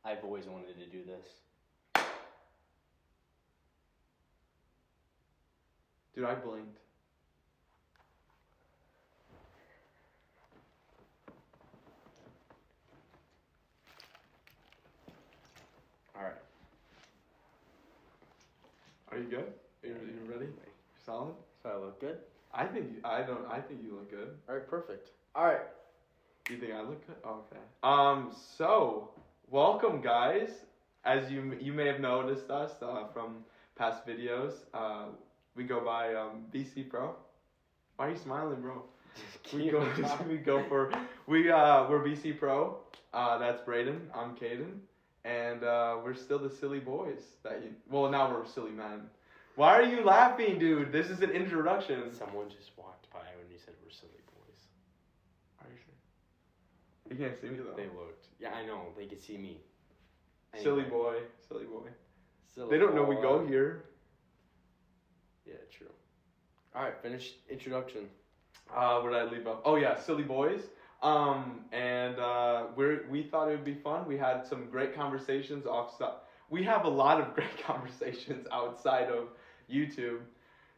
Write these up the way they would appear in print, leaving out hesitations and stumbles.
I've always wanted to do this. Dude, I blinked. Alright. Are you good? Are you ready? Solid? So I look good? I think you look good. Alright, perfect. Alright. You think I look good? Oh, okay. So welcome, guys. As you may have noticed us from past videos, we go by BC Pro. Why are you smiling, bro? We're BC Pro. That's Braedon. I'm Caeden, and we're still the silly boys now we're silly men. Why are you laughing, dude? This is an introduction. Someone just walked by when you said we're silly boys. Are you sure? You can't see me though. They looked. Yeah, I know. They could see me. Anyway. Silly boy. They don't know we go here. Yeah, true. Alright, finish introduction. Where did I leave off? Oh yeah, silly boys. And we thought it would be fun. We had some great conversations We have a lot of great conversations outside of YouTube.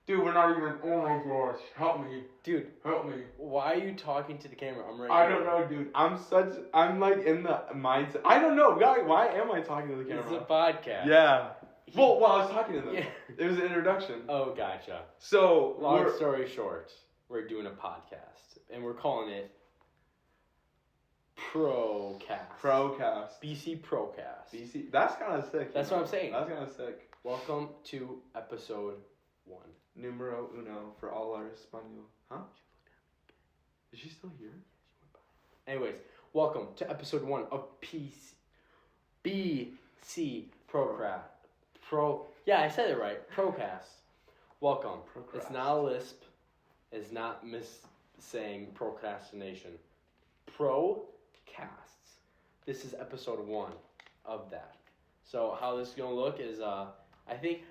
Dude, we're not even. Oh my gosh, help me, dude, help me. Why are you talking to the camera? I'm right. I don't know, dude. I'm like in the mindset. I don't know, guy. Why am I talking to the camera? It's a podcast. Yeah. Well, I was talking to them. Yeah. It was an introduction. Oh, gotcha. So long story short, we're doing a podcast, and we're calling it Procast. BC Procast. BC. That's kind of sick. That's what I'm saying. That's kind of sick. Welcome to episode 1. Numero uno for all our Espanol. Huh? Is she still here? Anyways, welcome to episode 1 of BC Procast. Yeah, I said it right. Procast. Welcome. Procrast. It's not a lisp. It's not saying procrastination. Procasts. This is episode 1 of that. So how this is gonna look is I think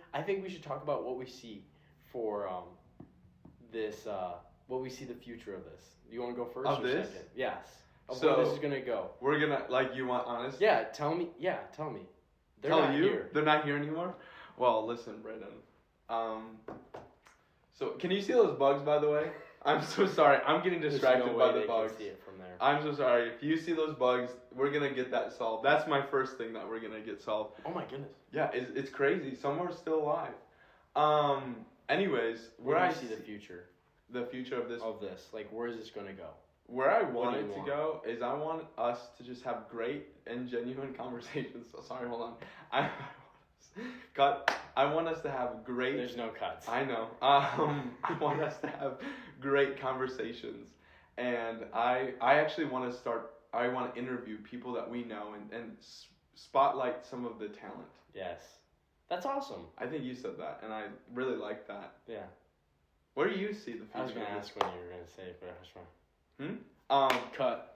we should talk about what we see for this what we see the future of this. Do you want to go first of or this? second? Yes. So where this is gonna go. We're gonna you want honest? Yeah, tell me. They're Tell not you? here. They're not here anymore? Well, listen, Braedon. So can you see those bugs, by the way? I'm so sorry. I'm getting distracted by the bugs. Can see it from there. I'm so sorry. If you see those bugs, we're gonna get that solved. That's my first thing that we're gonna get solved. Oh my goodness. Yeah, it's crazy. Some are still alive. Anyways, where do you see the future? The future of this. Like, where is this gonna go? Where I want it to go is I want us to just have great and genuine conversations. So sorry, hold on. I want us to have great. There's no cuts. I know. I want us to have great conversations, and I actually want to start. I want to interview people that we know and spotlight some of the talent. Yes, that's awesome. I think you said that, and I really like that. Yeah. Where do you see the future? I was gonna ask what you were gonna say, but I was wrong. Cut.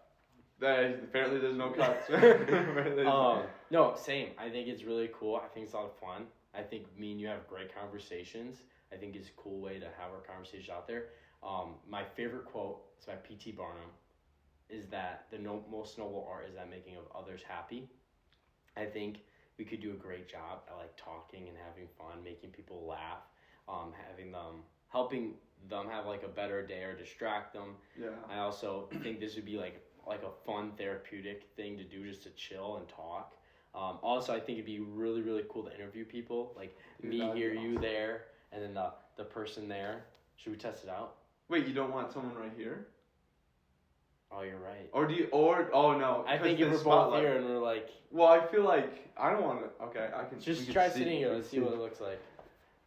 Apparently there's no cuts. No, same. I think it's really cool. I think it's a lot of fun. I think me and you have great conversations. I think it's a cool way to have our conversations out there. My favorite quote is by P.T. Barnum, is that the most noble art is that making of others happy. I think we could do a great job at like talking and having fun, making people laugh, helping them have like a better day or distract them. Yeah. I also think this would be like a fun therapeutic thing to do, just to chill and talk. Also, I think it'd be really, really cool to interview people, like me here, you there, and then the person there. Should we test it out? Wait, you don't want someone right here? Oh, you're right. Oh no. I think if we're both here and we're like. Well, I feel like I don't want to. Okay, I can. Just try sitting here. Let's see what it looks like.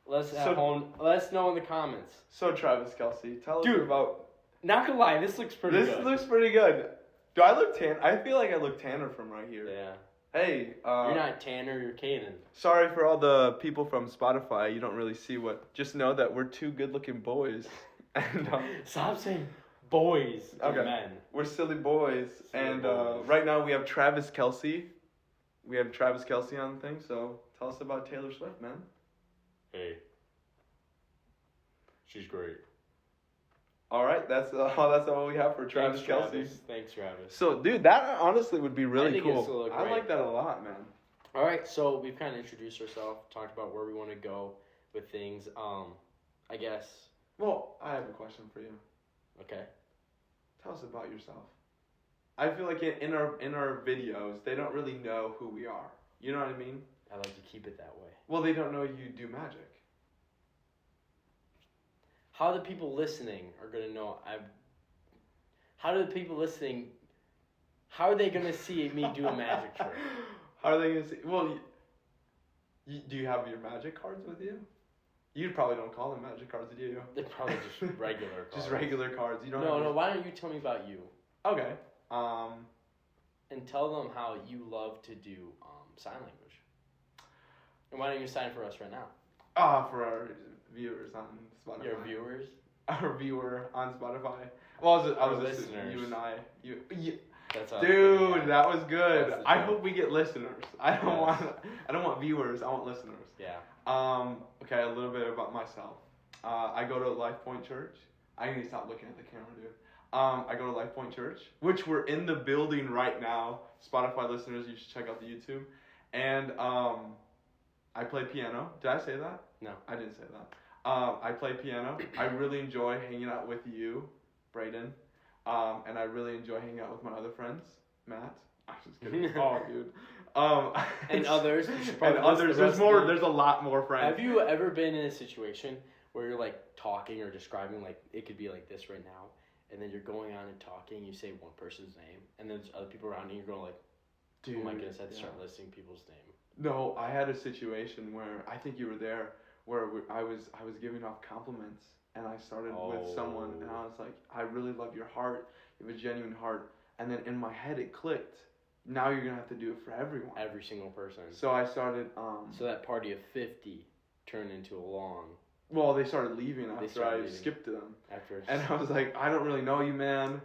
Let us know in the comments. So Travis Kelce, tell us about. Not gonna lie, this looks pretty good. This looks pretty good. Do I look tan? I feel like I look tanner from right here. Yeah. Hey. You're not Tanner, you're Caeden. Sorry for all the people from Spotify. You don't really see what. Just know that we're two good-looking boys. And stop saying boys and men. We're silly boys. Right now we have Travis Kelce. We have Travis Kelce on the thing. So tell us about Taylor Swift, man. Hey. She's great. All right, that's all we have for Travis Thanks, Kelce. Travis. Thanks, Travis. So, dude, that honestly would be really think cool. it's gonna look I great. like that a lot, man. All right, so we've kind of introduced ourselves, talked about where we want to go with things. I guess. Well, I have a question for you. Okay. Tell us about yourself. I feel like in our videos, they don't really know who we are. You know what I mean? I like to keep it that way. Well, they don't know you do magic. How the people listening are gonna know How do the people listening? How are they gonna see me do a magic trick? How are they gonna see? Well, do you have your magic cards with you? You probably don't call them magic cards, do you? They're probably just regular cards. Just regular cards. You don't. No. Why don't you tell me about you? Okay. And tell them how you love to do sign language. And why don't you sign for us right now? For our viewers on Spotify. Your viewers. Our viewer on Spotify. Well, I was listeners. you and I. You. That's Dude, that was good. That's the I joke. hope we get listeners. I don't want viewers. I want listeners. Yeah. Okay, a little bit about myself. I go to Life Point Church. I need to stop looking at the camera, dude. I go to Life Point Church, which we're in the building right now. Spotify listeners, you should check out the YouTube. And I play piano. Did I say that? No. I didn't say that. I play piano. I really enjoy hanging out with you, Braedon. And I really enjoy hanging out with my other friends, Matt. I'm just kidding. Oh, dude. And others. You should probably And others. There's more. There's a lot more friends. Have you ever been in a situation where you're like talking or describing, like it could be like this right now, and then you're going on and talking, you say one person's name, and then there's other people around you, and you're going like, Dude, oh my goodness, I had to start listing people's name. No, I had a situation where I think you were there, where I was giving off compliments, and I started with someone, and I was like, I really love your heart. You have a genuine heart. And then in my head it clicked. Now you're gonna have to do it for everyone. Every single person. So I started. So that party of 50 turned into a long. Well, they started leaving after I skipped to them. And I was like, I don't really know you, man.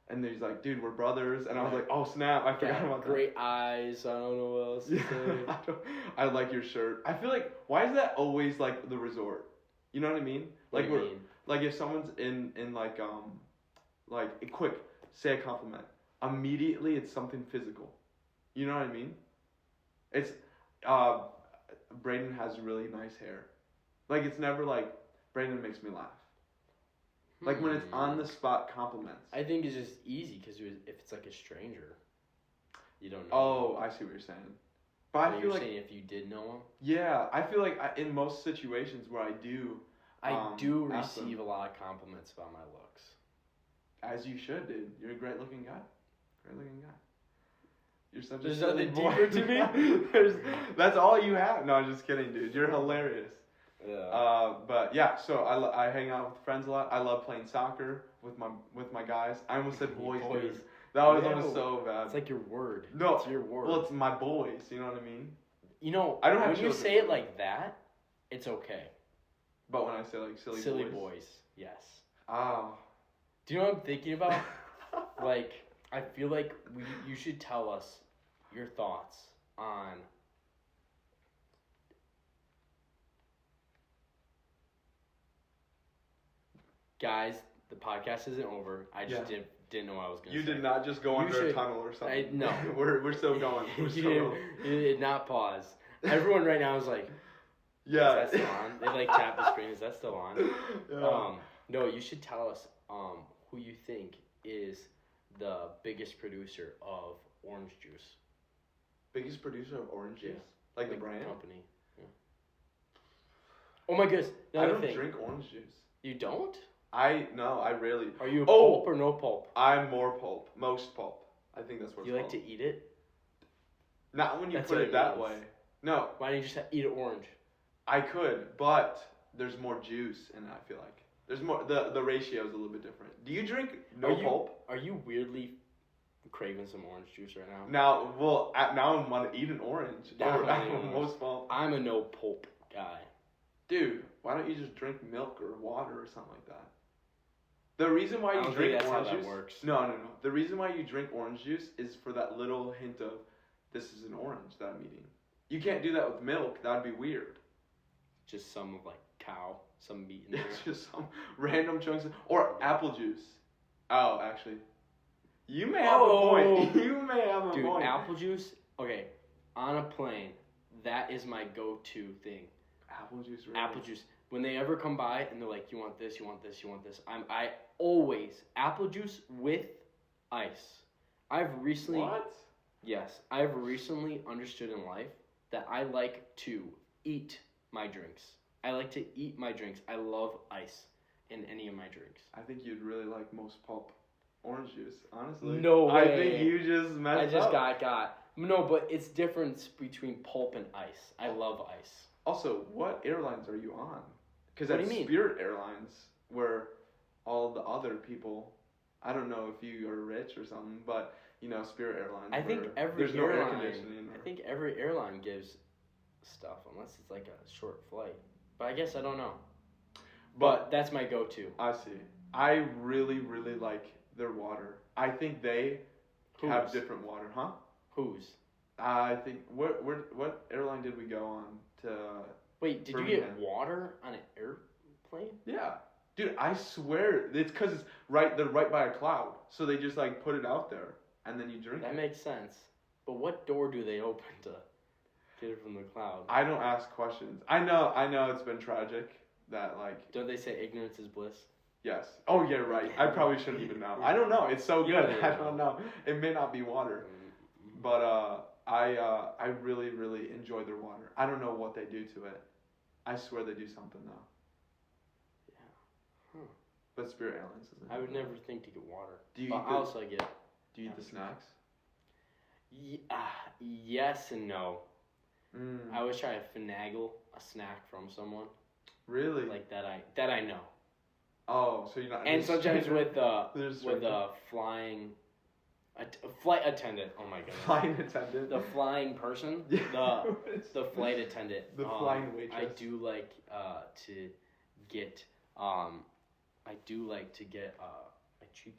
And he's like, dude, we're brothers. And I was like, oh snap, I forgot about that. Great eyes. I don't know what else to say. I like your shirt. I feel like, why is that always like the resort? You know what I mean? Like like if someone's in like quick, say a compliment. Immediately it's something physical. You know what I mean? It's Braedon has really nice hair. Like it's never like Braedon makes me laugh. Like when it's on the spot compliments. I think it's just easy because if it's like a stranger, you don't know. Oh, I see what you're saying. But I feel like saying if you did know him. Yeah, I feel like in most situations where I do receive a lot of compliments about my looks. As you should, dude. You're a great looking guy. Great looking guy. You're such There's a nothing boy. deeper to me. That's all you have. No, I'm just kidding, dude. You're hilarious. Yeah. But yeah, so I hang out with friends a lot. I love playing soccer with my guys. I almost said boys. Dude. That was almost so bad. It's like your word. No, it's your word. Well, it's my boys. You know what I mean? You know, I don't have when children. you say it like that, it's okay. But when I say like silly boys, yes. Oh. Do you know what I'm thinking about? Like, I feel like you should tell us your thoughts on guys. The podcast isn't over. I just didn't know what I was going to say. You did not just go under a tunnel or something. No. we're still going. You did not pause. Everyone right now is like, yeah. Is that still on? They like tap the screen. Is that still on? Yeah. No, you should tell us who you think is the biggest producer of orange juice. Biggest producer of orange juice? Like the brand? Company. Yeah. Oh my goodness. I don't drink orange juice. You don't? I rarely. Are you a pulp or no pulp? I'm more pulp. Most pulp. I think that's what you like to eat it? Not when you put it that way. No. Why don't you just eat it orange? I could, but there's more juice in it, I feel like. There's more, the ratio is a little bit different. Do you drink pulp? Are you weirdly craving some orange juice right now? Now I want to eat an orange. Most pulp. I'm a no pulp guy. Dude, why don't you just drink milk or water or something like that? The reason why you drink orange juice. Works. No. The reason why you drink orange juice is for that little hint of this is an orange that I'm eating. You can't do that with milk. That'd be weird. just some like cow, some meat in there. It's just some random chunks or apple juice. Oh, actually, you may have a point. You may have a point. Dude, apple juice. Okay, on a plane, that is my go-to thing. Apple juice. Really? Apple juice. When they ever come by and they're like, "You want this? You want this? You want this?" I always apple juice with ice. I've recently. What? Yes, I've recently understood in life that I like to eat my drinks. I like to eat my drinks. I love ice in any of my drinks. I think you'd really like most pulp orange juice, honestly. No way. I think you just messed up. I just got. No, but it's difference between pulp and ice. I love ice. Also, what airlines are you on? Because What at do you mean? Spirit Airlines, where all the other people, I don't know if you are rich or something, but you know, Spirit Airlines. I think every there's no air airline. conditioning. I think every airline gives stuff unless it's like a short flight. But I guess I don't know. But that's my go-to. I see. I really, really like their water. I think they have different water, huh? Whose? I think what airline did we go on to? Wait, did Birmingham. you get water on an airplane? Yeah, dude, I swear it's because it's right. They're right by a cloud, so they just like put it out there and then you drink That it. makes sense. But what door do they open to get it from the cloud? I don't ask questions. I know it's been tragic that like. Don't they say ignorance is bliss? Yes. Oh yeah, right. I probably shouldn't even know. I don't know. It's so You good. don't even I don't know. It may not be water, but I really really enjoy their water. I don't know what they do to it. I swear they do something though. Yeah. Huh. But Spirit Airlines isn't. I would never think to get water. Do you But eat the, also I get. Do you eat the snacks? Yes and no. Mm. I always try to finagle a snack from someone Really? like that I know. Oh, so you're not. And sometimes with There's a flying, a flight attendant. Oh my goodness. flying attendant. The flying person. Yeah. The flight attendant. The flying waitress. I do like to get I do like to get a cheap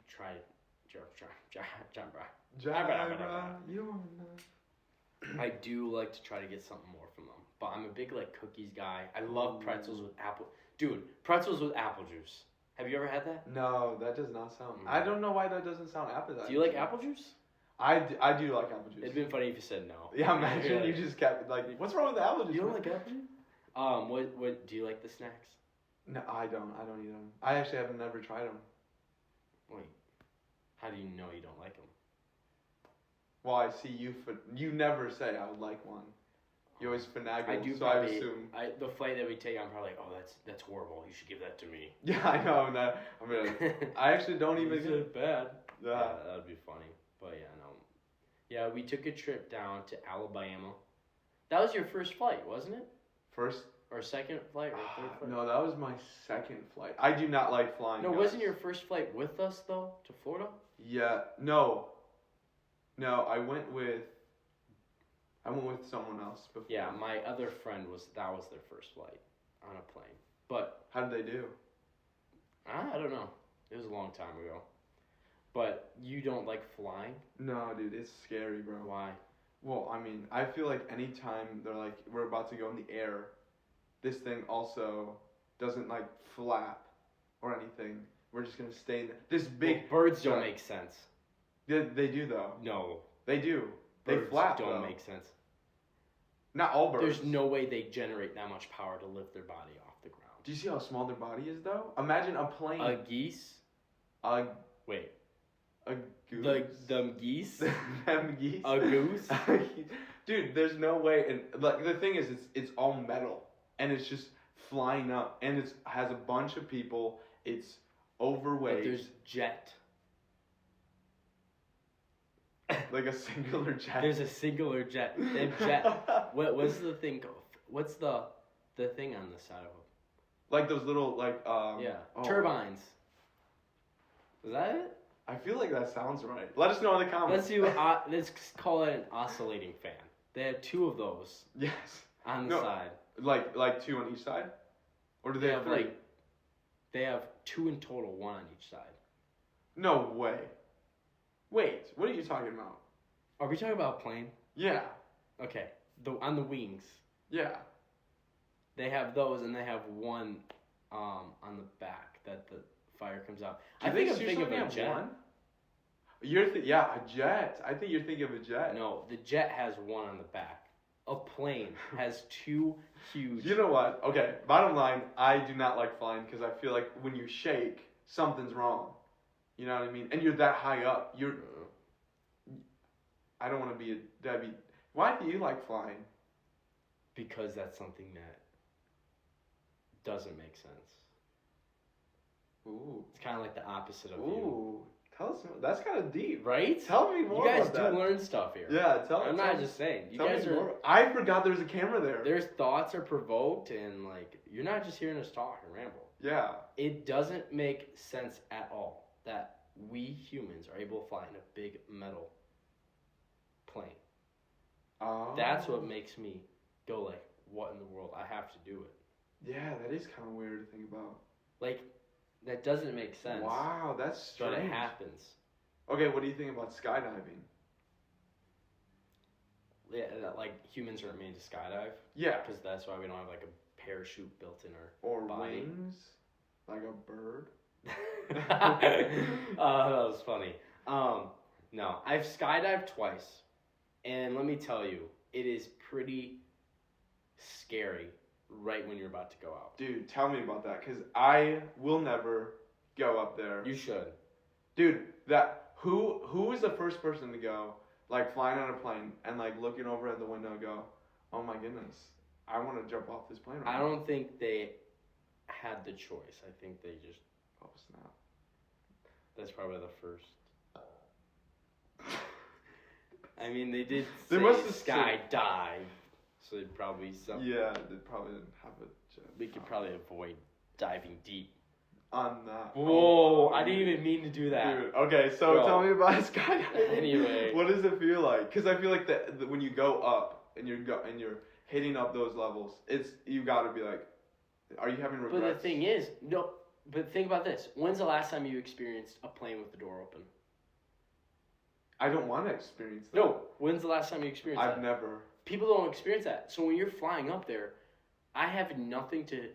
I do like to try to get something more from them. But I'm a big like cookies guy. I love pretzels with apple. Dude, pretzels with apple juice. Have you ever had that? No, that does not sound. I don't know why that doesn't sound appetizing. Do you like apple juice? I do like apple juice. It'd been funny if you said no. Yeah, imagine you just kept like, what's wrong with the apple juice? You don't like apple juice? What do you like the snacks? No, I don't eat them. I actually have never tried them. Wait, how do you know you don't like them? Well, I see you. You never say I would like one. You always finagle. I do so probably. I assume. The flight that we take, I'm probably like, oh, that's horrible. You should give that to me. Yeah, I know. No, I mean, I actually don't even. Is it bad? Yeah. That would be funny. But yeah, no. Yeah, we took a trip down to Alabama. That was your first flight, wasn't it? First. Or second flight or third flight? No, that was my second flight. I do not like flying. No, guys. wasn't your first flight with us though to Florida? Yeah. No. I went with someone else before. Yeah, my other friend that was their first flight on a plane. But how did they do? I don't know. It was a long time ago. But you don't like flying? No, dude, it's scary, bro. Why? Well, I mean, I feel like anytime they're like, we're about to go in the air, this thing also doesn't like flap or anything. We're just gonna stay in this big. Well, birds don't make sense. They do though. No. They do. Birds they flap don't though. make sense. Not all birds. There's no way they generate that much power to lift their body off the ground. Do you see how small their body is though? Imagine a plane. A geese? Wait. A goose. Them geese? Them geese. A goose? Dude, there's no way. And like the thing is, it's all metal, and it's just flying up, and it has a bunch of people. It's overweight. But there's jet. Like a singular jet. There's a singular jet. They have jet. What's the thing called? What's the thing on the side of them? Like those little turbines. Is that it? I feel like that sounds right. Let us know in the comments. Let's call it an oscillating fan. They have two of those. Yes. On the side. Like two on each side, or do they have three? They have two in total, one on each side. No way. Wait, what are you talking about? Are we talking about a plane? Yeah. Okay. On the wings. Yeah. They have those, and they have one on the back that the fire comes out. I think I'm thinking of a jet. One? A jet. I think you're thinking of a jet. No, the jet has one on the back. A plane has two huge... You know what? Okay, bottom line, I do not like flying because I feel like when you shake, something's wrong. You know what I mean? And you're that high up. I don't want to be a Debbie. Why do you like flying? Because that's something that doesn't make sense. Ooh. It's kind of like the opposite of you. Ooh. Tell us more. That's kind of deep. Right? Tell me more. You guys about that. learn stuff here. Yeah, I'm not just saying. You tell guys me are. more. I forgot there's a camera there. There's thoughts are provoked, and like you're not just hearing us talk and ramble. Yeah. It doesn't make sense at all that we humans are able to fly in a big metal plane. Oh. That's what makes me go like, what in the world? I have to do it. Yeah, that is kind of weird to think about. Like, that doesn't make sense. Wow, that's strange. But it happens. Okay, what do you think about skydiving? Yeah, like humans aren't made to skydive. Yeah. Because that's why we don't have like a parachute built in our Or body. wings, like a bird. That was funny. No, I've skydived twice, and let me tell you, it is pretty scary right when you're about to go out. Dude, tell me about that, because I will never go up there. You should. Dude, who is the first person to go, like flying on a plane and like looking over at the window and go, oh my goodness, I want to jump off this plane right I now. don't think they had the choice. I think they just... Oh, snap. That's probably the first. I mean, they did They say must have skydive, so they'd probably... Yeah, they probably didn't have a jet. We could probably avoid diving deep. On that. Whoa, I didn't even mean to do that. Dude, okay, so Bro. tell me about skydiving. Anyway. What does it feel like? Because I feel like that when you go up and you're hitting up those levels, you got to be like, are you having regrets? But the thing is, no. But think about this. When's the last time you experienced a plane with the door open? I don't want to experience that. No. When's the last time you experienced that? I've never. People don't experience that. So when you're flying up there, I have nothing to.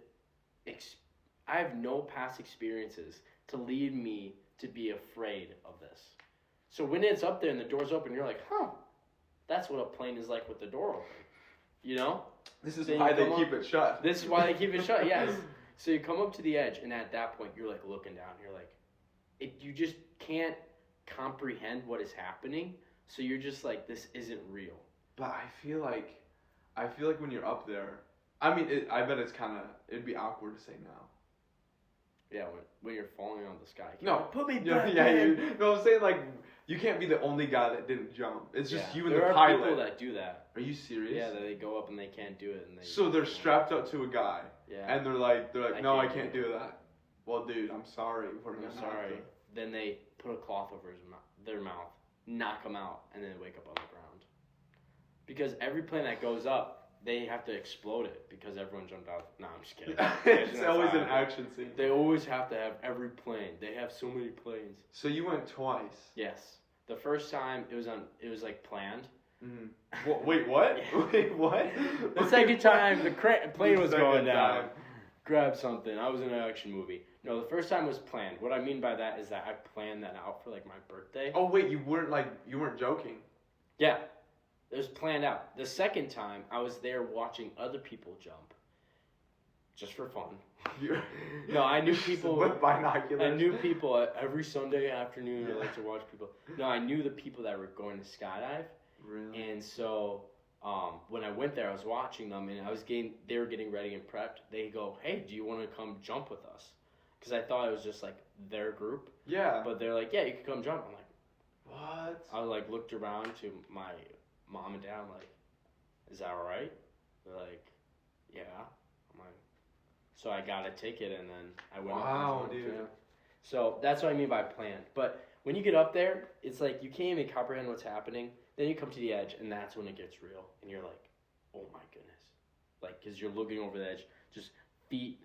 I have no past experiences to lead me to be afraid of this. So when it's up there and the door's open, you're like, huh, that's what a plane is like with the door open. You know? This is Then why you they come keep it shut. This is why they keep it shut, yes. So you come up to the edge, and at that point, you're like looking down. You're like, you just can't comprehend what is happening. So you're just like, this isn't real. But I feel like when you're up there, I mean, I bet it'd be awkward to say no. Yeah, when you're falling on the sky. No, put me yeah, back yeah. in. No, I'm saying like you can't be the only guy that didn't jump. It's just you and the pilot. pilot. There are people that do that. Are you serious? Yeah, they go up and they can't do it, and So they're strapped up to a guy. Yeah. And they're like, no, I can't do do that. Well, dude, I'm sorry. I'm sorry. Then they put a cloth over their mouth, knock them out, and then they wake up on the ground. Because every plane that goes up, they have to explode it because everyone jumped out. No, I'm just kidding. It's always an action scene. They always have to have every plane. They have so many planes. So you went twice. Yes. The first time it was like planned. Mm-hmm. Wait, what? Yeah. Wait, what? The second time the plane was going down. Time. Grab something. I was in an action movie. No, the first time was planned. What I mean by that is that I planned that out for like my birthday. Oh wait, you weren't joking. Yeah. It was planned out. The second time, I was there watching other people jump. Just for fun. No, I knew people. With binoculars. I knew people every Sunday afternoon. I like to watch people. No, I knew the people that were going to skydive. Really? And so, when I went there, I was watching them, and they were getting ready and prepped. They go, "Hey, do you want to come jump with us?" Because I thought it was just like their group. Yeah. But they're like, "Yeah, you can come jump." I'm like, what? I like looked around to my mom and dad. I'm like, "Is that all right?" They're like, "Yeah." I'm like, so I got a ticket, and then I went. Wow, up dude. Yeah. So that's what I mean by planned. But when you get up there, it's like you can't even comprehend what's happening. Then you come to the edge, and that's when it gets real, and you're like, "Oh my goodness!" Like, because you're looking over the edge, just feet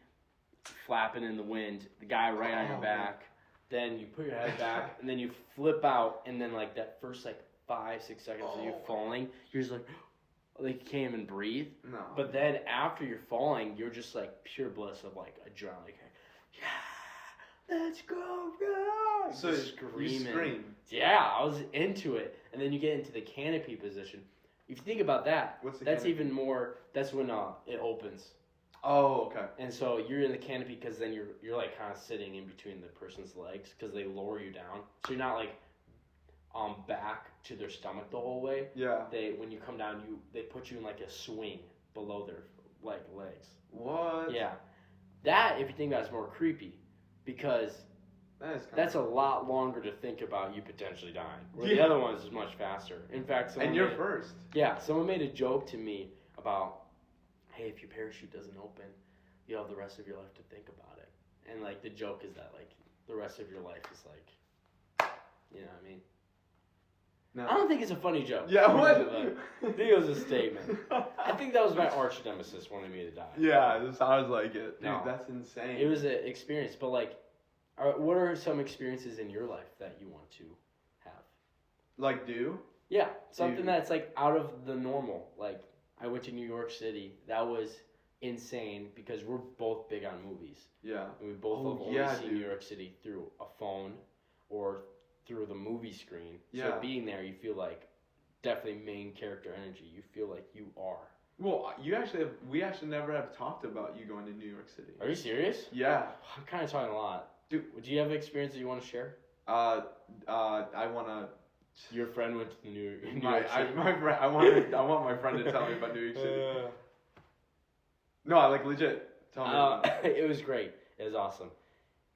flapping in the wind, the guy right on your back. Then you put your head back, and then you flip out, and then like that first like 5-6 seconds of you falling, you're just like, Like you can't even breathe. No. But then after you're falling, you're just like pure bliss of like adrenaline. Like, yeah, let's go, go! So just screaming. You scream. Yeah, I was into it. And then you get into the canopy position. If you think about that, that's even more. That's when it opens. Oh, okay. And so you're in the canopy because then you're like kind of sitting in between the person's legs because they lower you down. So you're not like back to their stomach the whole way. Yeah. When you come down, they put you in like a swing below their legs. What? Yeah. That, if you think about it, is more creepy because that's a lot longer to think about you potentially dying. Where the other one is much faster. In fact, you're first. Yeah, someone made a joke to me about, hey, if your parachute doesn't open, you have the rest of your life to think about it. And like the joke is that like the rest of your life is like, you know what I mean? No. I don't think it's a funny joke. Yeah, what? I think it was a statement. I think that was my arch nemesis wanting me to die. Yeah, this sounds like it. Dude, that's insane. It was an experience, but like, what are some experiences in your life that you want to have? Like do? Yeah, something that's like out of the normal. Like, I went to New York City. That was insane because we're both big on movies. Yeah. And we both have only seen New York City through a phone or through the movie screen. Yeah. So being there, you feel like definitely main character energy. You feel like you are. Well, we actually never have talked about you going to New York City. Are you serious? Yeah. I'm kind of talking a lot. Dude, do you have experiences you want to share? I want to. Your friend went to New York City. My friend. I want my friend to tell me about New York City. No, I like legit. Tell me. It was great. It was awesome.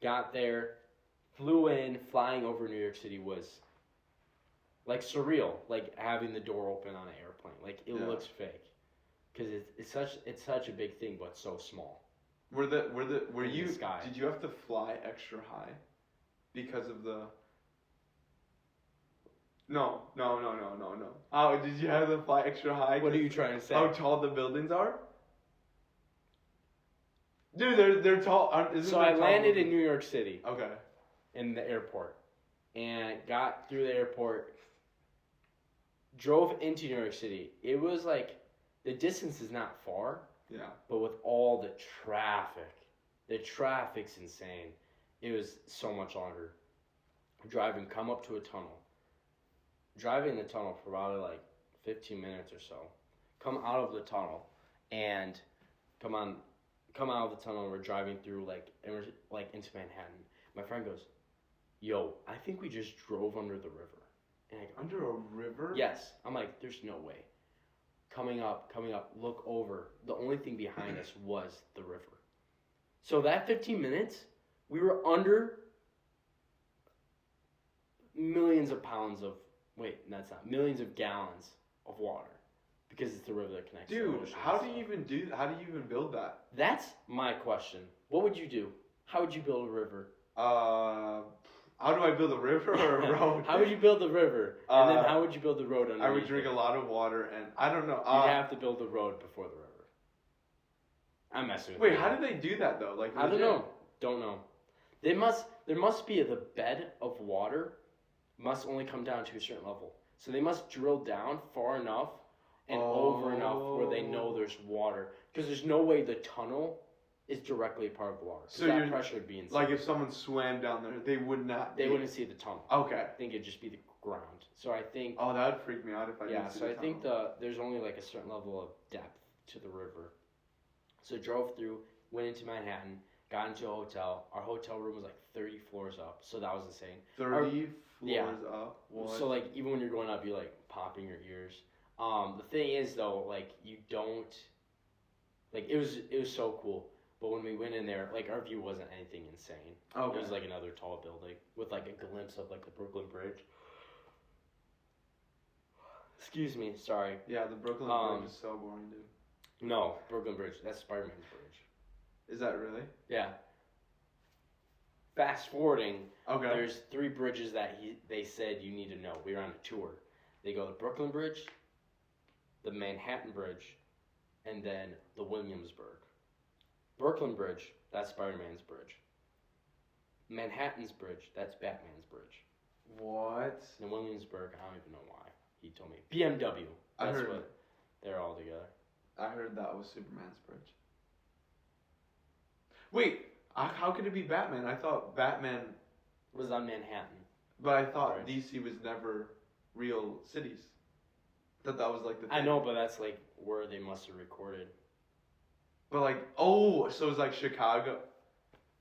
Got there, flew in, flying over New York City was like surreal. Like having the door open on an airplane. Like it looks fake, because it's such a big thing, but so small. Were you? Sky. Did you have to fly extra high because of the? No. Oh, did you have to fly extra high? What are you trying to say? How tall the buildings are? Dude, they're tall. So I landed in New York City. Okay. In the airport, and got through the airport. Drove into New York City. It was like the distance is not far. Yeah. But with all the traffic's insane. It was so much longer. Come up to a tunnel. Driving in the tunnel for probably like 15 minutes or so. Come out of the tunnel and come out of the tunnel. We're driving through into Manhattan. My friend goes, "Yo, I think we just drove under the river." And I go, "Under a river?" Yes. I'm like, "There's no way." Coming up, look over. The only thing behind us was the river. So that 15 minutes, we were under millions of millions of gallons of water. Because it's the river that connects to the ocean. Dude, how do you even build that? That's my question. What would you do? How would you build a river? How do I build a river or a road? How would you build the river? And then how would you build the road underneath? I would drink a lot of water, and I don't know. You'd have to build the road before the river. I'm messing with you. Wait, how do they do that though? Like, I don't know. Don't know. There must be the bed of water must only come down to a certain level. So they must drill down far enough and over enough where they know there's water. Because there's no way the tunnel is directly a part of the water. So that pressure would be insane. Like if someone swam down there, they would not. They wouldn't see the tunnel. Okay. I think it'd just be the ground. So I think. Oh, that would freak me out if I didn't see the tunnel. So I think there's only like a certain level of depth to the river. So drove through, went into Manhattan, got into a hotel. Our hotel room was like 30 floors up, so that was insane. 30 floors up. What? So like even when you're going up, you're like popping your ears. The thing is though, like you don't. Like it was so cool. But when we went in there, like our view wasn't anything insane. Okay. It was like another tall building with like a glimpse of like the Brooklyn Bridge. Excuse me, sorry. Yeah, the Brooklyn Bridge is so boring, dude. No, Brooklyn Bridge. That's Spider-Man's bridge. Is that really? Yeah. Fast forwarding. Okay. There's 3 bridges that they said you need to know. We were on a tour. They go the Brooklyn Bridge, the Manhattan Bridge, and then the Williamsburg. Brooklyn Bridge, that's Spider-Man's bridge. Manhattan's bridge, that's Batman's bridge. What? And Williamsburg, I don't even know why. He told me. BMW. That's what. They're all together. I heard that was Superman's bridge. Wait, how could it be Batman? I thought Batman was on Manhattan. But I thought Right. DC was never real cities. That was like the thing. I know, but that's like where they must have recorded. But like, so it's like Chicago,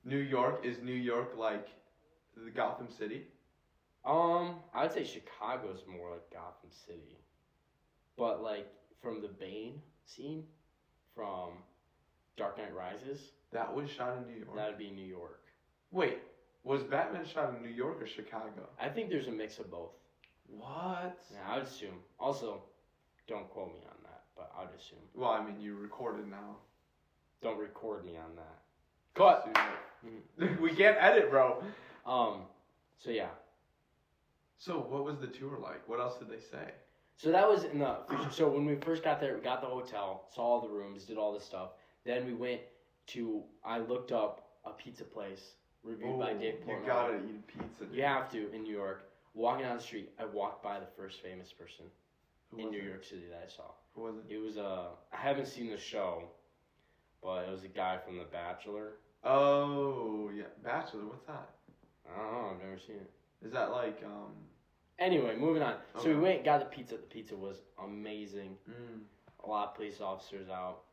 New York. Is New York like the Gotham City? I'd say Chicago's more like Gotham City. But like from the Bane scene from Dark Knight Rises, That was shot in New York. that'd be New York. Wait, was Batman shot in New York or Chicago? I think there's a mix of both. What? Yeah, I would assume. Also, don't quote me on that, but I would assume. Well, I mean, you recorded now. Don't record me on that. Cut. We can't edit, bro. So yeah. So what was the tour like? What else did they say? So that was in the. So when we first got there, we got the hotel, saw all the rooms, did all this stuff. Then we went to. I looked up a pizza place reviewed by Dave Portnoy. You gotta eat pizza. Dude. You have to in New York. Walking down the street, I walked by the first famous person in New York City that I saw. Who was it? It was I haven't seen the show, but it was a guy from The Bachelor. Oh yeah, Bachelor. What's that? I don't know. I've never seen it. Is that like Anyway, moving on. Okay. So we went and got the pizza. The pizza was amazing. Mm. A lot of police officers out.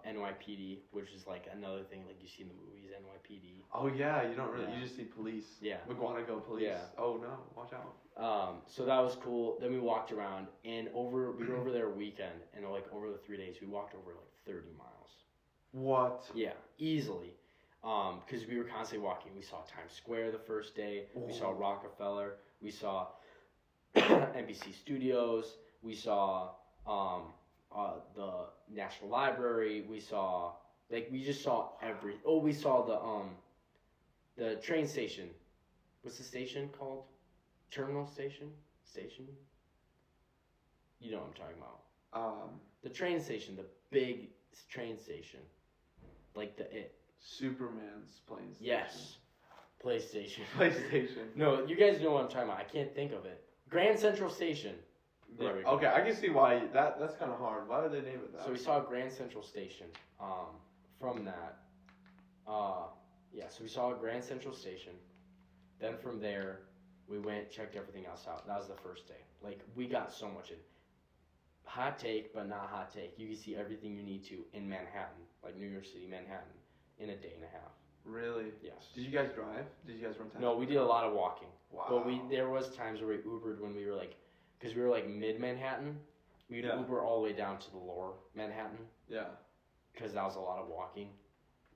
NYPD, which is like another thing like you see in the movies, NYPD. Oh yeah, you don't really. Yeah. You just see police. Yeah. McGuanago police. Yeah. Oh no, watch out. So that was cool. Then we walked around, and we were over there a weekend, and like over the 3 days, we walked over like 30 miles. What? Yeah, easily. Because we were constantly walking. We saw Times Square the first day. We saw Rockefeller. We saw NBC Studios. We saw the National Library. We saw we just saw every. Oh, we saw the train station. What's the station called? Terminal station. Station. You know what I'm talking about. The train station, the big train station, like Superman's plane station. Yes, PlayStation. PlayStation. No, you guys know what I'm talking about. I can't think of it. Grand Central Station. There we go. Okay, I can see why that's kind of hard. Why would they name it that? So we saw Grand Central Station. From that, yeah. So we saw Grand Central Station. Then from there, we went checked everything else out. That was the first day. Like we got so much in. Hot take, but not hot take. You can see everything you need to in Manhattan, like New York City, Manhattan, in a day and a half. Really? Yes. Did you guys drive? Did you guys run taxi? No, we did a lot of walking. Wow. But there was times where we Ubered when we were like, because we were like mid Manhattan, we'd Uber all the way down to the lower Manhattan. Yeah. Because that was a lot of walking,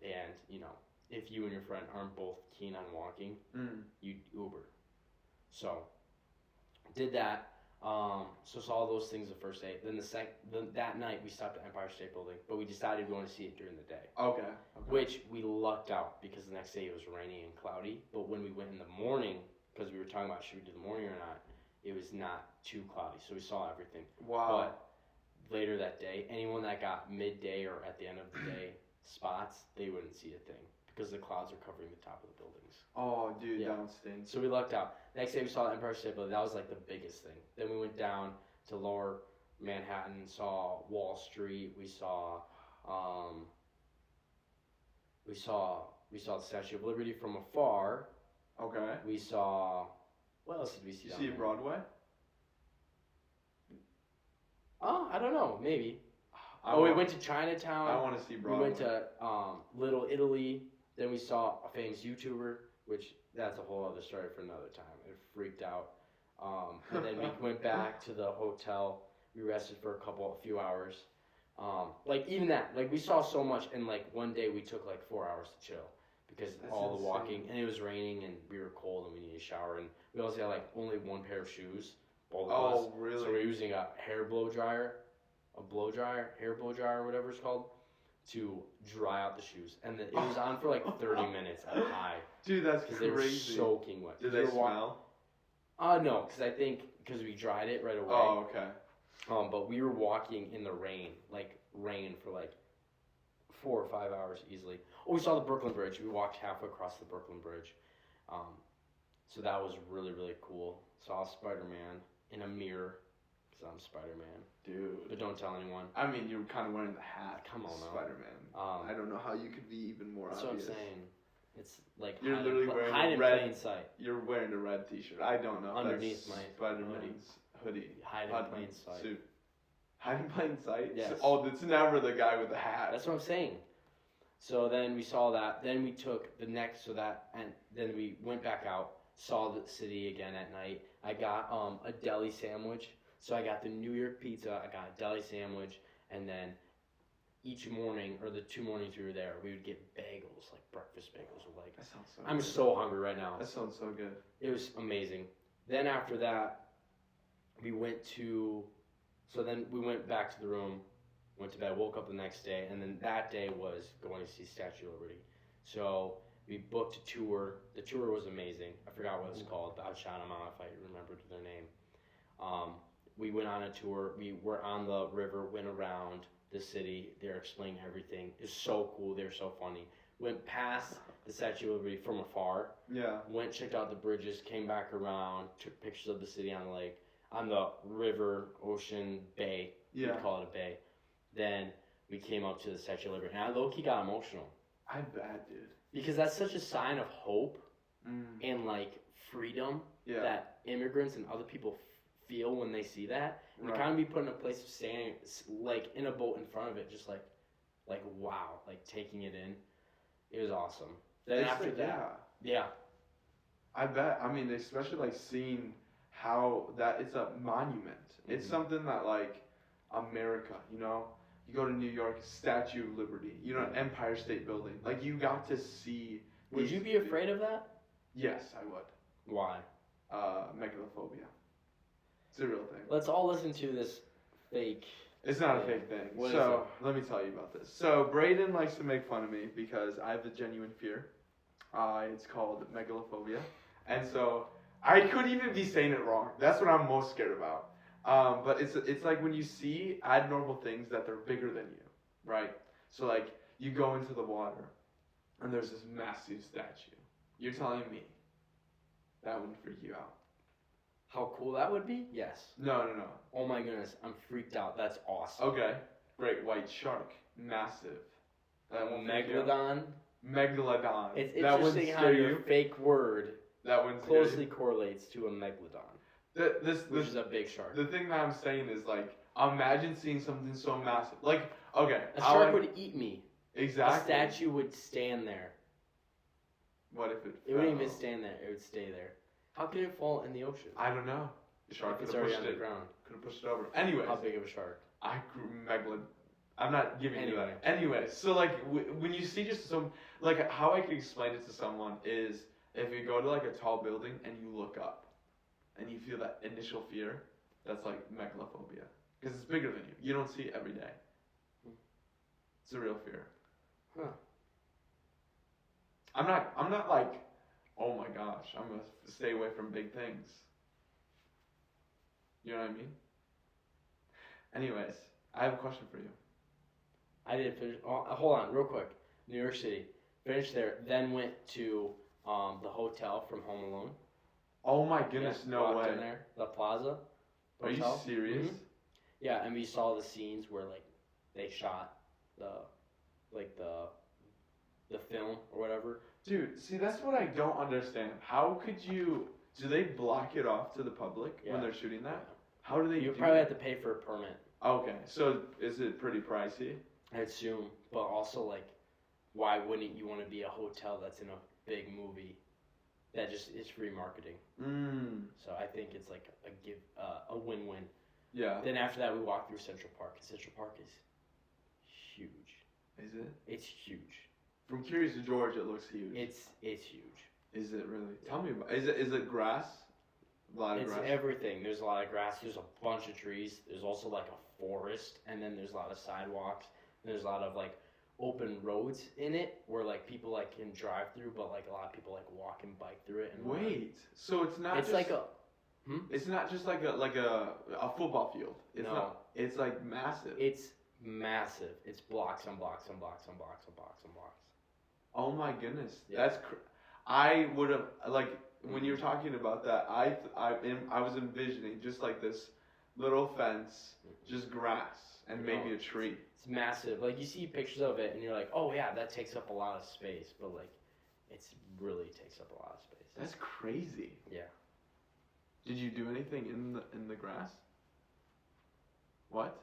and if you and your friend aren't both keen on walking, you'd Uber. So, did that. So saw those things the first day. Then that night we stopped at Empire State Building, but we decided we wanted to see it during the day. Okay. Which we lucked out because the next day it was rainy and cloudy. But when we went in the morning, because we were talking about should we do the morning or not, it was not too cloudy, so we saw everything. Wow. But later that day, anyone that got midday or at the end of the day spots, they wouldn't see a thing because the clouds are covering the top of the buildings. Oh, dude, Yeah. that stinks. So we lucked out. Next day we saw the Empire State Building. That was like the biggest thing. Then we went down to lower Manhattan, saw Wall Street. We saw the Statue of Liberty from afar. Okay. We saw. What else did we see? Did down you see there? Broadway? I don't know. Maybe. We We went to Chinatown. I want to see Broadway. We went to Little Italy. Then we saw a famous YouTuber, which that's a whole other story for another time. It freaked out. And then we went back to the hotel. We rested for a few hours. Even that, we saw so much, and one day we took 4 hours to chill because That's all the insane. walking, and it was raining, and we were cold, and we needed a shower, and we also had only one pair of shoes, both of us. Oh, really? So we're using a hair blow dryer, whatever it's called, to dry out the shoes, and it was on for 30 minutes at high. Dude, that's Because crazy. they were soaking wet. Did they smell? No, because I think because we dried it right away. Oh, okay. But we were walking in the rain, for 4 or 5 hours easily. Oh, we saw the Brooklyn Bridge. We walked halfway across the Brooklyn Bridge. So that was really, really cool. Saw Spider-Man in a mirror. because I'm Spider-Man. Dude. But don't tell anyone. I mean, you're kind of wearing the hat. Come on, now. Spider-Man. I don't know how you could be even more that's obvious. That's what I'm saying. It's like you're literally wearing hide in red, plain sight. You're wearing a red T-shirt. I don't know. Underneath that's my Spider-Man's hoodie. Hide in plain sight. Suit. Hide in plain sight? Yes. Oh, it's never the guy with the hat. That's what I'm saying. So then we saw that. Then we took the next and then we went back out, saw the city again at night. I got a deli sandwich. So I got the New York pizza, I got a deli sandwich, and then each morning, or the 2 mornings we were there, we would get bagels, like breakfast bagels. Like, that sounds so I'm good. so hungry right now. That sounds so good. It was amazing. Then after that, we went back to the room, went to bed, woke up the next day, and then that day was going to see Statue of Liberty. So we booked a tour. The tour was amazing. I forgot what it was called, but I'll shout them out if I remembered their name. We went on a tour. We were on the river, went around the city. They were explaining everything. It was so cool. They were so funny. Went past the Statue of Liberty from afar. Yeah. Went, checked out the bridges, came back around, took pictures of the city on the lake, on the river, ocean, bay. Yeah. We call it a bay. Then we came up to the Statue of Liberty. And I low-key got emotional. I bet, dude. Because that's such a sign of hope and, like, freedom that immigrants and other people feel when they see that. And to kind of be put in a place of standing, like, in a boat in front of it, just like wow, like, taking it in. It was awesome. Then It's after like, that, yeah. I bet. I mean, especially, like, seeing how that it's a monument. It's something that, like, America, you know? You go to New York, Statue of Liberty, you know, Empire State Building. Like, you got to see... Would you be afraid of that? Yes, I would. Why? Megalophobia. It's a real thing. Let's all listen to this fake... It's not a fake thing. What so, let me tell you about this. So, Braedon likes to make fun of me because I have a genuine fear. It's called megalophobia. And so, I could even be saying it wrong. That's what I'm most scared about. But it's like when you see abnormal things that they're bigger than you, right? So, like, you go into the water, and there's this massive statue. You're telling me that wouldn't freak you out? How cool that would be? Yes. No. Oh my goodness, I'm freaked out. That's awesome. Okay. Great white shark. Massive. That won't freak you out? Megalodon? Megalodon. It's that interesting how your fake word that wouldn't closely correlates to a megalodon. Which is a big shark. The thing that I'm saying is, like, imagine seeing something so massive. Like, okay. A shark would eat me. Exactly. A statue would stand there. What if it It wouldn't even stand there. It would stay there. How could it fall in the ocean? I don't know. The shark could It's have already pushed on it. the ground. Could have pushed it over. Anyways. How big of a shark? I grew megalodon. I'm not giving you Anyway. that. Anyway, so, like, when you see just some... Like, how I could explain it to someone is if you go to, like, a tall building and you look up and you feel that initial fear, that's, like, megalophobia. Because it's bigger than you. You don't see it every day. It's a real fear. Huh. I'm not like, oh my gosh, I'm going to stay away from big things. You know what I mean? Anyways, I have a question for you. I didn't finish. Oh, hold on, real quick. New York City. Finished there. Then went to the hotel from Home Alone. Oh my goodness, no walked way. in there, the Plaza. Are you Hotel. serious? Mhm. Yeah, and we saw the scenes where, like, they shot the film or whatever. Dude, see, that's what I don't understand. How could you... Do they block it off to the public when they're shooting that? How do they You do probably that? have to pay for a permit. Okay, so is it pretty pricey? I assume, but also, like, why wouldn't you want to be a hotel that's in a big movie that just is free marketing? So I think it's like a win-win. Yeah. Then after that, we walked through Central Park. Central Park is huge. Is it? It's huge. From Curious to George, it looks huge. It's huge. Is it really? Tell me about. Is it grass? A lot of It's grass. everything. There's a lot of grass. There's a bunch of trees. There's also like a forest, and then there's a lot of sidewalks. And there's a lot of like open roads in it where like people like can drive through, but like a lot of people like walk and bike through it. And Wait, so it's not. it's just, like a. It's not just like a football field. It's No. not. It's like massive. It's massive. It's blocks and blocks and blocks and blocks and blocks and blocks. Oh my goodness, Yeah. that's. I would have like when you were talking about that. I was envisioning just like this little fence, just grass, and maybe a tree. It's massive. Like, you see pictures of it, and you're like, oh, yeah, that takes up a lot of space. But, like, it's really takes up a lot of space. That's crazy. Yeah. Did you do anything in the grass? What?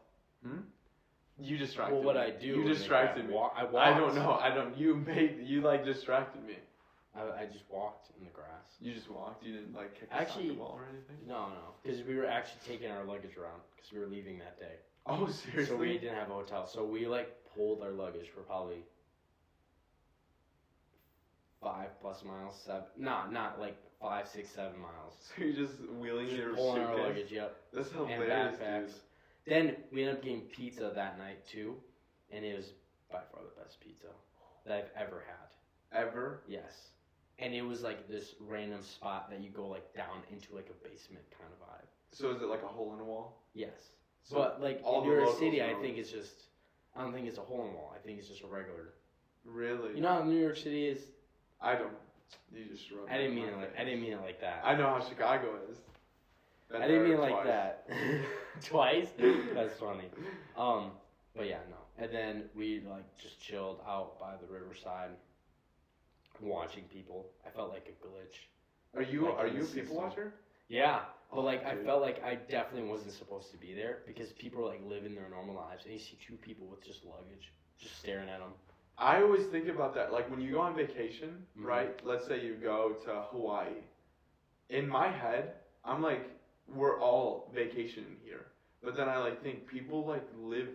You distracted me. Well, what I do... You distracted me. I walked. I don't know. You like, distracted me. I just walked in the grass. You just walked? You didn't, like, kick the soccer ball or anything? No. Because we were actually taking our luggage around. Because we were leaving that day. Oh, seriously? So we didn't have a hotel. So we, like, pulled our luggage for probably 5+ miles. 7. Not like 5, 6, 7 miles. So you're just wheeling your pulling suitcase? our luggage, yep. That's And hilarious, backpacks. dude. Then we ended up getting pizza that night, too. And it was by far the best pizza that I've ever had. Ever? Yes. And it was like this random spot that you go like down into like a basement kind of vibe. So is it like a hole in a wall? Yes. So but like all in the New York locals City, know I it. think it's just, I don't think it's a hole in the wall. I think it's just a regular. Really? You know how New York City is? I don't. You just rubbed I didn't it in mean my it like face. I didn't mean it like that. I know how Chicago is. Been I didn't there mean it like twice. that. Twice? That's funny. But yeah, no. And then we like just chilled out by the riverside, watching people. I felt like a glitch. Are you Like, a in the people system. watcher? Yeah, but like I dude. felt like I definitely wasn't supposed to be there because people are like living their normal lives, and you see two people with just luggage, just staring at them. I always think about that. Like when you go on vacation, Mhm. right? Let's say you go to Hawaii. In my head, I'm like, we're all vacationing here. But then I like think people like live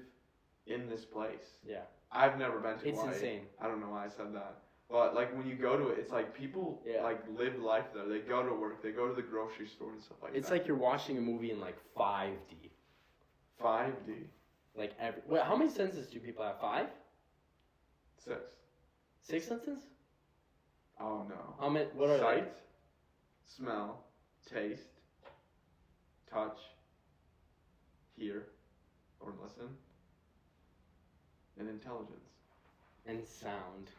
in this place. Yeah, I've never been to it's Hawaii. insane. I don't know why I said that. But like when you go to it, it's like people Yeah. like live life there. They go to work, they go to the grocery store and stuff like It's that. like you're watching a movie in like 5D. 5D. Like wait, how many senses do people have? 5? 6. 6 senses? Oh no. How many? What are Sight, smell, taste, touch, hear, or listen, and intelligence. they? And sound.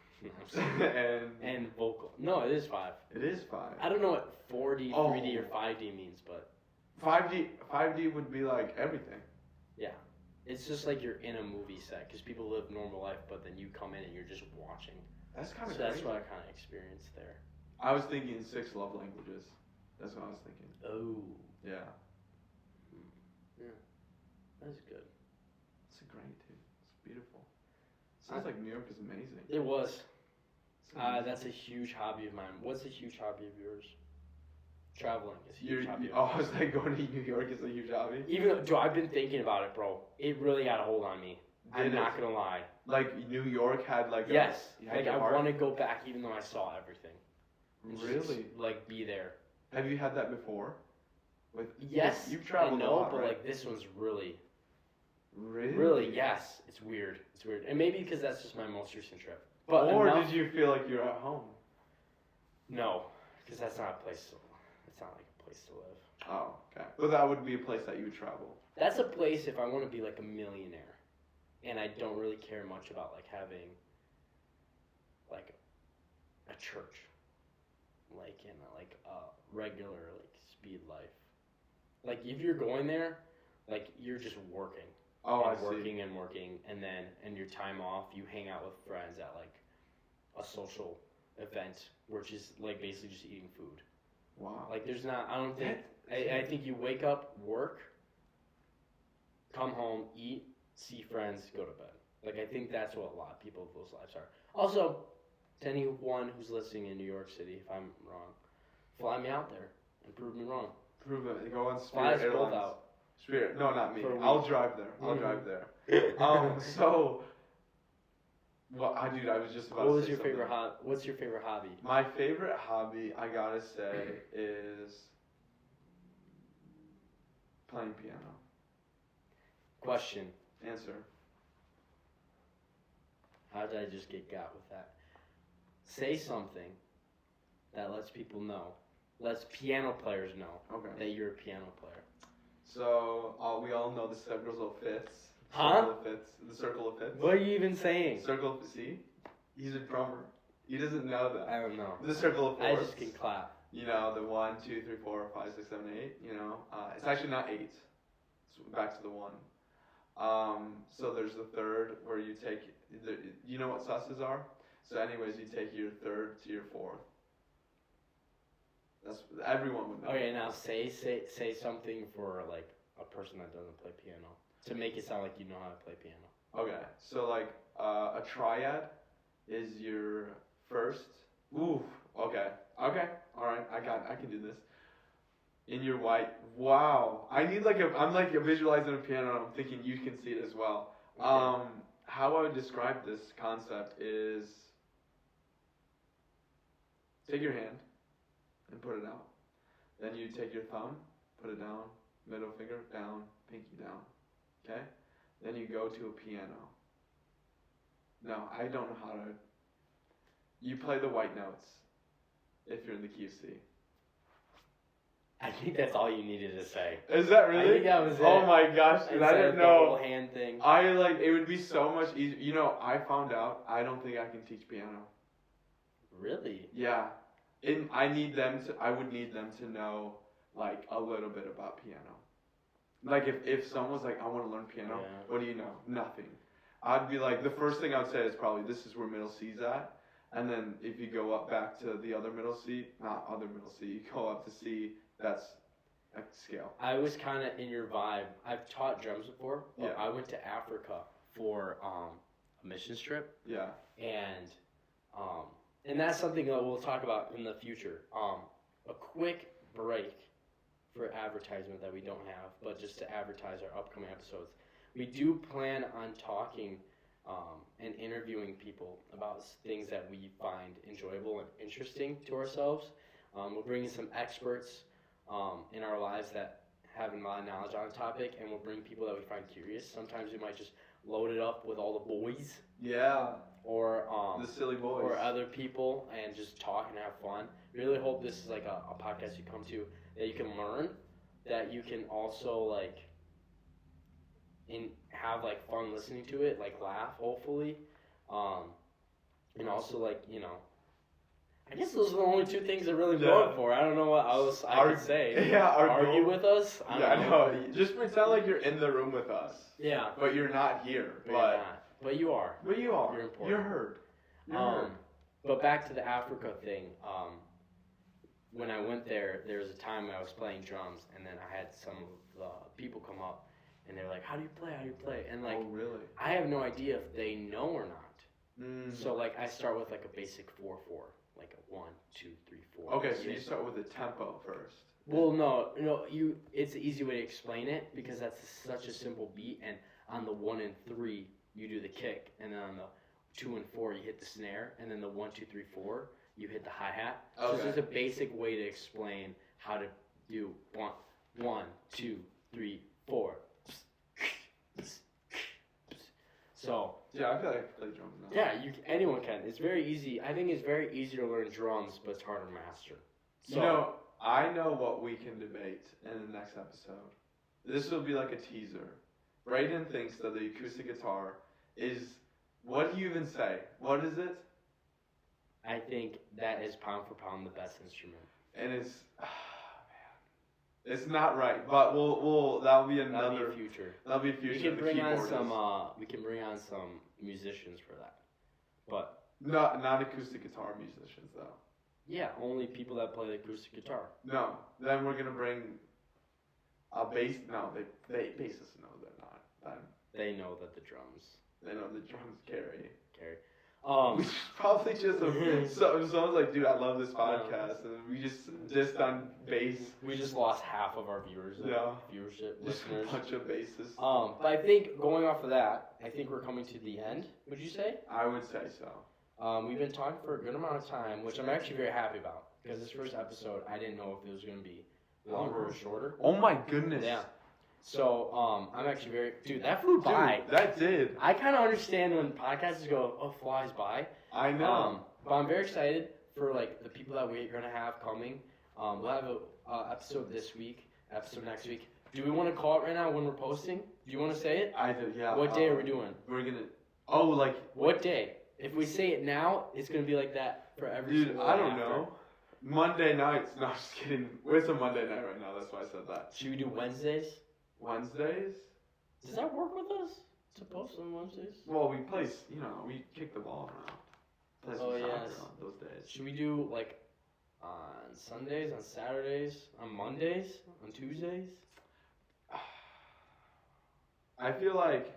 And And vocal. No, it is 5. it is 5. I don't know what 4D, Oh. 3D, or 5D means, but 5D would be like everything. it's just like you're in a movie set because people live normal life, but then you come in and you're just watching. That's kind So of that's crazy. what I kind of experienced there. I was thinking 6 love languages. That's what I was thinking. Oh, Yeah. that's good. It's great, dude. It's beautiful. Sounds like New York is amazing. It was. It's amazing. That's a huge hobby of mine. What's a huge hobby of yours? Traveling is a huge You're, hobby. oh, I was like going to New York is a huge hobby. Even though, dude, I've been thinking about it, bro. It really got a hold on me. I'm Did it? not gonna lie. Like New York had like a, Yes, you had like your I heart? want to go back, even though I saw everything. And just, Really? like be there. Have you had that before? With Yes, you've traveled I a know, lot, but right? like this one's really, Really? really, yes. It's weird. It's weird, and maybe because that's just my most recent trip. But or enough- did you feel like you're at home? No, because that's not a place to. It's not like a place to live. Oh, okay. But that would be a place that you would travel. That's a place if I want to be like a millionaire, and I don't really care much about like having like a church, like in a regular like speed life. Like if you're going there, like you're just working. Oh, I and see. working and working, and then and your time off, you hang out with friends at like a social event, which is like basically just eating food. Wow. Like there's not. I don't think. I think you wake up, work, come home, eat, see friends, go to bed. Like I think that's what a lot of people those lives are. Also, to anyone who's listening in New York City, if I'm wrong, fly me out there and prove me wrong. Prove it. Go on Fly Spirit us both Airlines. out. Spirit. No, not me. For a week. I'll drive there. I'll Mhm. drive there. So. Well, dude, I was just about What to was say your something. favorite What's your favorite hobby? My favorite hobby, I gotta say, is playing piano. Question. Answer. How did I just get got with that? Say something that lets people know, lets piano players know Okay. that you're a piano player. So we all know the circle of fifths. Huh? Circle of fifths. The circle of fifths. What are you even saying? Circle of see? He's a drummer. He doesn't know that. I don't know. The circle of I fourths. just can clap. You know, the 1, 2, 3, 4, 5, 6, 7, 8. You know, it's actually not 8. It's So back to the one. So there's the third where you take, you know what susses are? So anyways, you take your third to your fourth. That's everyone would know. Okay, now say something for like a person that doesn't play piano to make it sound like you know how to play piano. Okay, so like a triad is your first. Ooh, okay, all right, I can do this. In your white, wow, I'm like visualizing a piano. And I'm thinking you can see it as well. Okay. How I would describe this concept is take your hand and put it out. Then you take your thumb, put it down, middle finger down, pinky down. Okay? Then you go to a piano. No, I don't know how to. You play the white notes if you're in the key of C. I think that's all you needed to say. Is that really? I think that was it. Oh my gosh, dude, I didn't know. The whole hand thing. It would be so much easier. You know, I found out I don't think I can teach piano. Really? Yeah. I would need them to know, like, a little bit about piano. Like, if someone was like, I want to learn piano, what do you know? Nothing. I'd be like, the first thing I would say is probably, this is where middle C's at. And then if you go up back to the other middle C, not other middle C, you go up to C, that's a scale. I was kind of in your vibe. I've taught drums before, but I went to Africa for a mission trip. Yeah. And that's something that we'll talk about in the future. A quick break for advertisement that we don't have, but just to advertise our upcoming episodes. We do plan on talking and interviewing people about things that we find enjoyable and interesting to ourselves. We'll bring in some experts in our lives that have a lot of knowledge on the topic, and we'll bring people that we find curious. Sometimes we might just load it up with all the boys. Yeah. Or the silly boys. Or other people and just talk and have fun. Really hope this is like a podcast you come to that you can learn, that you can also like have like fun listening to it, like laugh hopefully, and also like I guess those are the only two things I'm really going for. I don't know what else I could say. Yeah, argue with us. I know. Just pretend like you're in the room with us. Yeah, but you're not here. But you are. But you are. You're important. You're heard. You're heard. But back to the Africa thing. When I went there was a time when I was playing drums, and then I had some of the people come up, and they're like, "How do you play? How do you play?" And like, oh, really? I have no idea if they know or not. Mm. So like, I start with like a basic 4/4, like a 1, 2, 3, 4. Okay, so you start with the tempo first. Well, no, it's an easy way to explain it because that's such a simple beat, and on the 1 and 3 you do the kick, and then on the 2 and 4 you hit the snare, and then the 1, 2, 3, 4 you hit the hi-hat. Okay. So it's just a basic way to explain how to do 1, 2, 3, 4. So yeah, I feel like I can play drums now. Yeah, anyone can. It's very easy. I think it's very easy to learn drums, but it's harder to master. So, I know what we can debate in the next episode. This will be like a teaser. Braedon thinks that the acoustic guitar is, what do you even say? What is it? I think that is pound for pound the best instrument. And it's, it's not right, but that'll be another. That'll be future. That'll be future. We can bring on some musicians for that, but not acoustic guitar musicians though. Yeah, only people that play the acoustic guitar. No, then we're gonna bring a bass. No, they bassists know they're not. They know that the drums. They know the drums carry. We should probably just someone's like, dude, I love this podcast, and we just on bass. We just lost half of our viewers. Viewership, just listeners. A bunch of basses. But I think going off of that, I think we're coming to the end. Would you say? I would say so. We've been talking for a good amount of time, which I'm actually very happy about because this first episode, I didn't know if it was going to be longer or shorter. Oh my goodness. Yeah. So, I'm actually dude, that flew by. Dude, that did. I kind of understand when podcasts go, flies by. I know. But I'm very excited for, like, the people that we're going to have coming. We'll have an episode this week, episode next week. Do we want to call it right now when we're posting? Do you want to say it? I do, yeah. What day are we doing? We're going to, what day? If we say it now, it's going to be like that for every single Dude, I don't know. Monday nights. No, I'm just kidding. It's a Monday night right now. That's why I said that. Should we do Wednesdays? Wednesdays. Does that work with us to post on Wednesdays? Well, we we kick the ball around. Play some soccer on those days. Should we do like on Sundays, on Saturdays, on Mondays, on Tuesdays? I feel like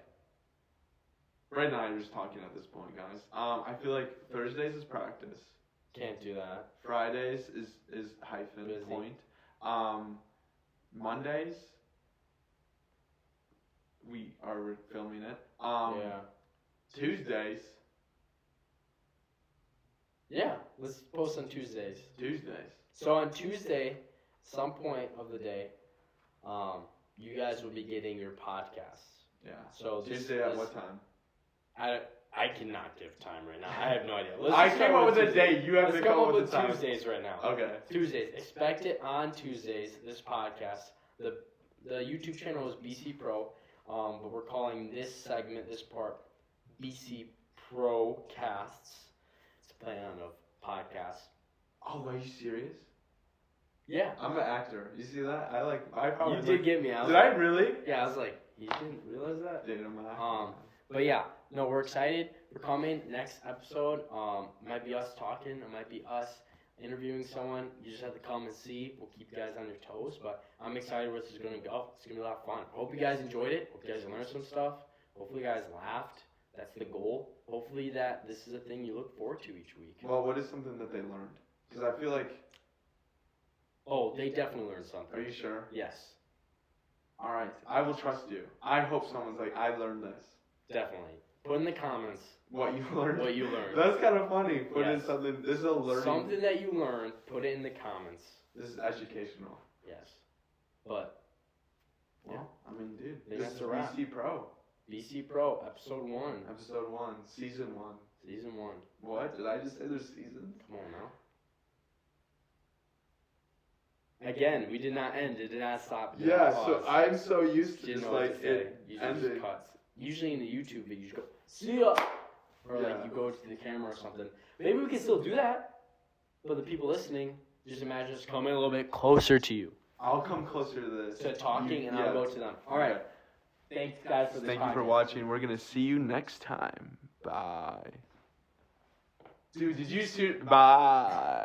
Braedon and I are just talking at this point, guys. I feel like Thursdays is practice. Can't do that. Fridays is hyphen Busy. point. Mondays we are filming it. Yeah. Tuesdays. Yeah, let's post on Tuesdays. Tuesdays. So on Tuesday, some point of the day, you guys will be getting your podcasts. Yeah. So Tuesday at what time? I cannot give time right now. I have no idea. I came up with a date. You have to come up with the time. Tuesdays right now. Okay. Tuesdays. Expect it on Tuesdays. This podcast. The YouTube channel is BC Pro, but we're calling this segment, this part, BC Pro Casts. It's a play on a podcast. Oh, are you serious? Yeah. I'm an actor. You see that? I probably. You did get me. Did I really? Yeah, I was like, you didn't realize that? Dude, I'm an actor. But yeah, no, we're excited. We're coming next episode. Might be us talking. It might be us interviewing someone. You just have to come and see. We'll keep you guys on your toes. But I'm excited where this is going to go. It's going to be a lot of fun. Hope you guys enjoyed it. Hope you guys learned some stuff. Hopefully you guys laughed. That's the goal. Hopefully that this is a thing you look forward to each week. Well, what is something that they learned? Because I feel like. Oh, they definitely learned something. Are you sure? Yes. All right. I will trust you. I hope someone's like, I learned this. Definitely. Put in the comments what you learned. What you learned. That's kind of funny. Put in something. This is a learning. Something that you learned. Put it in the comments. This is educational. Yes. But. Well, I mean, dude. This is BC Pro. BC Pro, episode 1. Episode 1, season 1. Season 1. What? Did I just say there's seasons? Come on now. Again, we did not end. It did not stop. Yeah, so I'm so used to just like it ending. Just cuts. Usually in the YouTube video, you just go, see ya! Or like you go to the camera or something. Maybe we can still do that. But the people listening, just imagine us coming a little bit closer to you. I'll come closer to this. To talking and I'll go to them. Alright. Thanks guys for this Thank you for watching. We're going to see you next time. Bye. Dude, did you see? Bye.